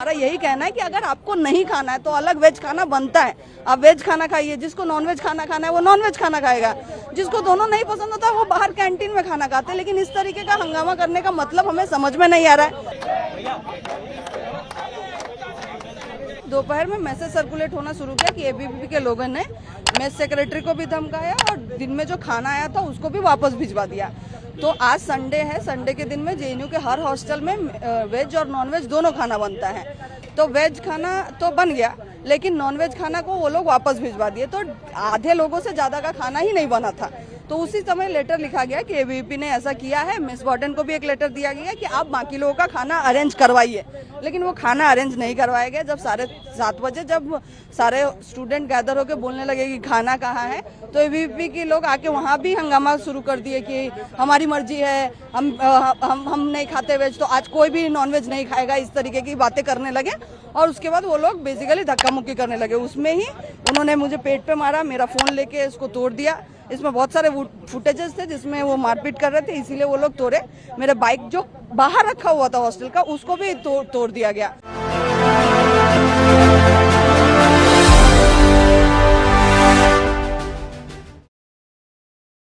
हमारा यही कहना है कि अगर आपको नहीं खाना है तो अलग वेज खाना बनता है, आप वेज खाना खाइए। जिसको नॉन वेज खाना खाना है वो नॉन वेज खाना खाएगा, जिसको दोनों नहीं पसंद होता वो बाहर कैंटीन में खाना खाते हैं। लेकिन इस तरीके का हंगामा करने का मतलब हमें समझ में नहीं आ रहा है। दोपहर में मैसेज सर्कुलेट होना शुरू किया कि एबीवीपी के लोगों ने मेस सेक्रेटरी को भी धमकाया और दिन में जो खाना आया था उसको भी वापस भिजवा दिया। तो आज संडे है, संडे के दिन में जेएनयू के हर हॉस्टल में वेज और नॉन वेज दोनों खाना बनता है। तो वेज खाना तो बन गया लेकिन नॉन वेज खाना को वो लोग वापस भिजवा दिए। तो आधे लोगों से ज़्यादा का खाना ही नहीं बना था। तो उसी समय लेटर लिखा गया कि एबीवीपी ने ऐसा किया है। मिस वार्डन को भी एक लेटर दिया गया कि आप बाकी लोगों का खाना अरेंज करवाइए, लेकिन वो खाना अरेंज नहीं करवाया गया। जब 7:30 बजे जब सारे स्टूडेंट गैदर होकर बोलने लगे कि खाना कहाँ है, तो एबीवीपी के लोग आके वहाँ भी हंगामा शुरू कर दिए कि हमारी मर्जी है, हम नहीं खाते वेज, तो आज कोई भी नॉनवेज नहीं खाएगा। इस तरीके की बातें करने लगे और उसके बाद वो लोग बेसिकली धक्का मुक्की करने लगे। उसमें ही उन्होंने मुझे पेट पे मारा, मेरा फोन लेके इसको तोड़ दिया। इसमें बहुत सारे फुटेजेस थे जिसमें वो मारपीट कर रहे थे, इसीलिए वो लोग तोड़े। मेरा बाइक जो बाहर रखा हुआ था हॉस्टल का उसको भी तोड़ दिया गया।